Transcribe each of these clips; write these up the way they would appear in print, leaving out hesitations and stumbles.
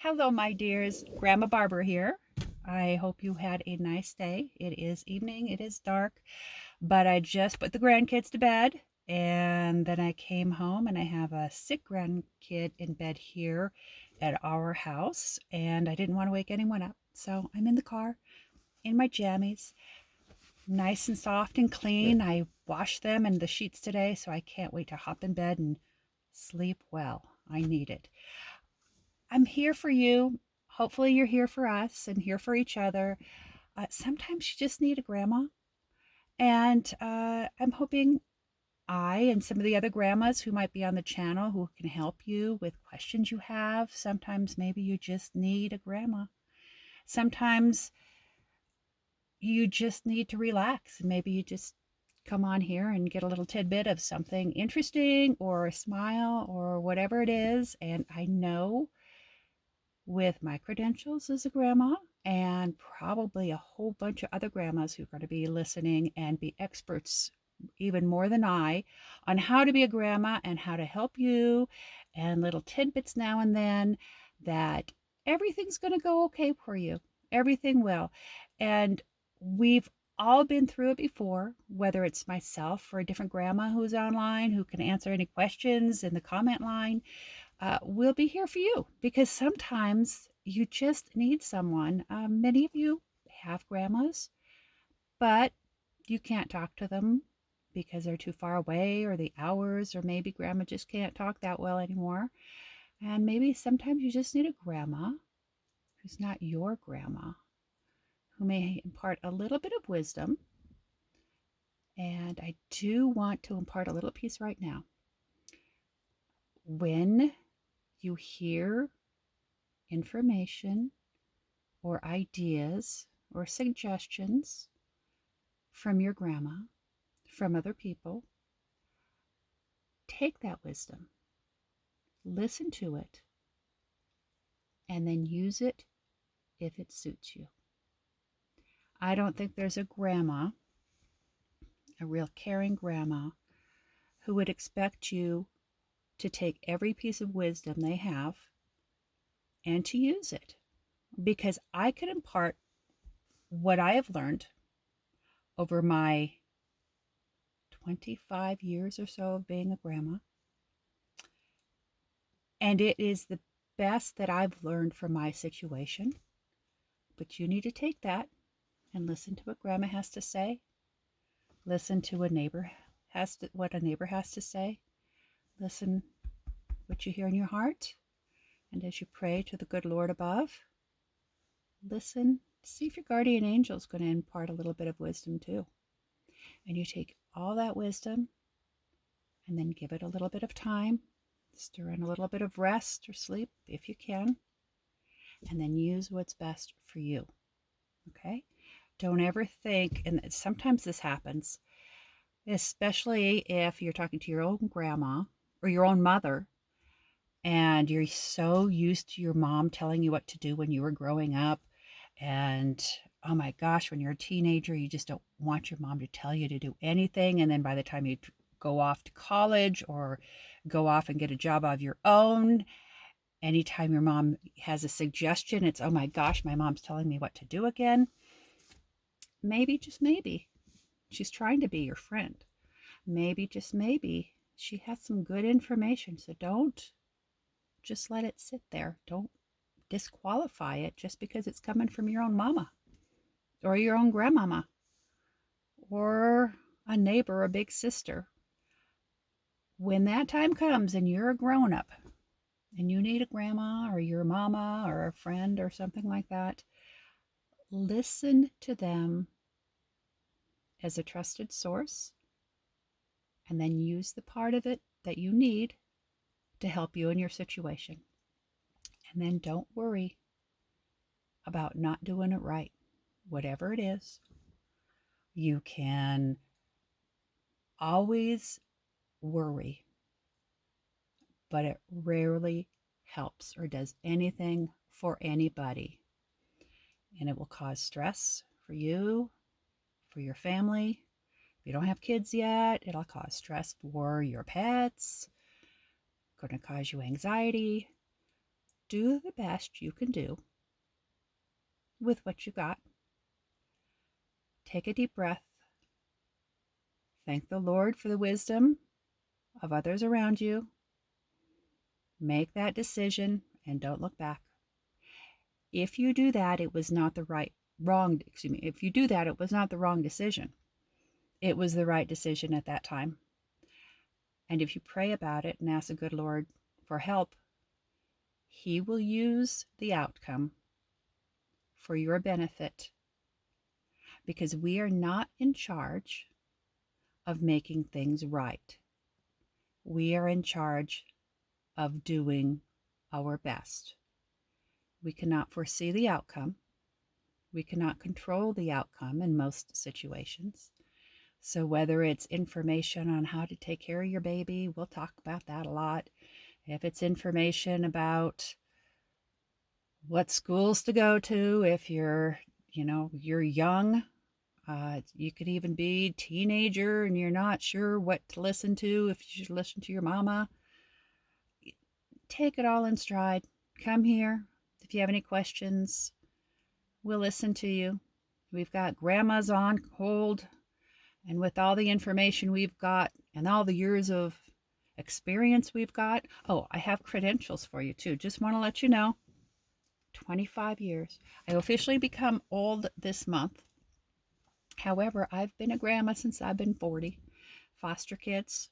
Hello, my dears. Grandma Barbara here. I hope you had a nice day. It is evening, it is dark, but I just put the grandkids to bed and then I came home and I have a sick grandkid in bed here at our house and I didn't want to wake anyone up. So I'm in the car in my jammies, nice and soft and clean. I washed them and the sheets today, so I can't wait to hop in bed and sleep well. I need it. I'm here for you. Hopefully, you're here for us and here for each other. Sometimes you just need a grandma. And I'm hoping I and some of the other grandmas who might be on the channel who can help you with questions you have. Sometimes maybe you just need a grandma. Sometimes you just need to relax and maybe you just come on here and get a little tidbit of something interesting or a smile or whatever it is. And I know with my credentials as a grandma and probably a whole bunch of other grandmas who are going to be listening and be experts even more than I on how to be a grandma and how to help you and little tidbits now and then that everything's going to go okay for you. Everything will. And we've all been through it before, whether it's myself or a different grandma who's online who can answer any questions in the comment line. We'll be here for you because sometimes you just need someone. Many of you have grandmas, but you can't talk to them because they're too far away or the hours, or maybe grandma just can't talk that well anymore. And maybe sometimes you just need a grandma who's not your grandma, who may impart a little bit of wisdom. And I do want to impart a little piece right now. When you hear information or ideas or suggestions from your grandma, from other people, take that wisdom, listen to it, and then use it if it suits you. I don't think there's a grandma, a real caring grandma, who would expect you to take every piece of wisdom they have and to use it. Because I can impart what I have learned over my 25 years or so of being a grandma. And it is the best that I've learned from my situation. But you need to take that and listen to what grandma has to say. Listen to what a neighbor has to say. Listen what you hear in your heart. And as you pray to the good Lord above, listen, see if your guardian angel is going to impart a little bit of wisdom too. And you take all that wisdom and then give it a little bit of time, stir in a little bit of rest or sleep if you can, and then use what's best for you. Okay? Don't ever think, and sometimes this happens, especially if you're talking to your own grandma or your own mother, and you're so used to your mom telling you what to do when you were growing up. And oh my gosh, when you're a teenager, you just don't want your mom to tell you to do anything. And then by the time you go off to college or go off and get a job of your own, anytime your mom has a suggestion, it's, oh my gosh, my mom's telling me what to do again. Maybe, just maybe, she's trying to be your friend. Maybe, just maybe, she has some good information. So don't just let it sit there. Don't disqualify it just because it's coming from your own mama or your own grandmama or a neighbor or a big sister. When that time comes and you're a grown-up and you need a grandma or your mama or a friend or something like that, listen to them as a trusted source and then use the part of it that you need to help you in your situation. And then don't worry about not doing it right. Whatever it is, you can always worry, but it rarely helps or does anything for anybody. And it will cause stress for you, for your family. If you don't have kids yet, it'll cause stress for your pets. It's going to cause you anxiety. do the best you can do with what you got. Take a deep breath. Thank the Lord for the wisdom of others around you. Make that decision and don't look back. If you do that, it was not the if you do that, it was not the wrong decision. It was the right decision at that time. And if you pray about it and ask the good Lord for help, He will use the outcome for your benefit, because we are not in charge of making things right. We are in charge of doing our best. We cannot foresee the outcome. We cannot control the outcome in most situations. So whether it's information on how to take care of your baby, we'll talk about that a lot. If it's information about what schools to go to, if you're young, you could even be a teenager and you're not sure what to listen to, if you should listen to your mama. Take it all in stride. Come here. If you have any questions, we'll listen to you. We've got grandmas on hold, and with all the information we've got and all the years of experience we've got, I have credentials for you too. Just want to let you know, 25 years. I officially become old this month. However, I've been a grandma since I've been 40. Foster kids,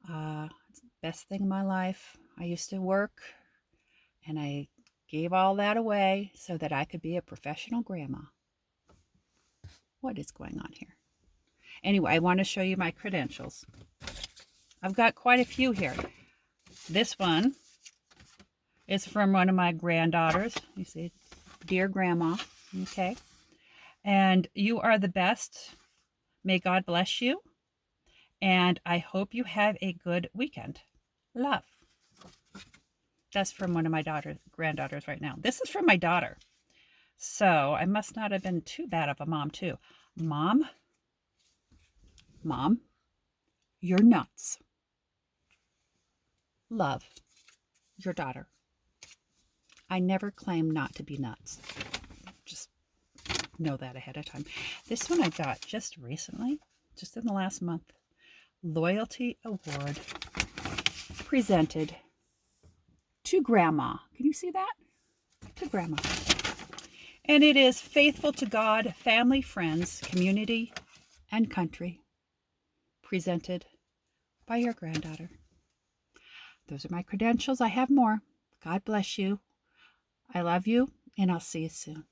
it's the best thing in my life. I used to work, and I gave all that away so that I could be a professional grandma. What is going on here? Anyway, I want to show you my credentials. I've got quite a few here. This one is from one of my granddaughters. You see, dear grandma. Okay. And you are the best. May God bless you. And I hope you have a good weekend. Love. That's from one of my granddaughters right now. This is from my daughter. So I must not have been too bad of a mom too. Mom, you're nuts. Love, your daughter. I never claim not to be nuts. Just know that ahead of time. This one I got just recently, just in the last month. Loyalty Award presented to Grandma. Can you see that? To Grandma. And it is faithful to God, family, friends, community, and country. Presented by your granddaughter. Those are my credentials. I have more. God bless you. I love you, and I'll see you soon.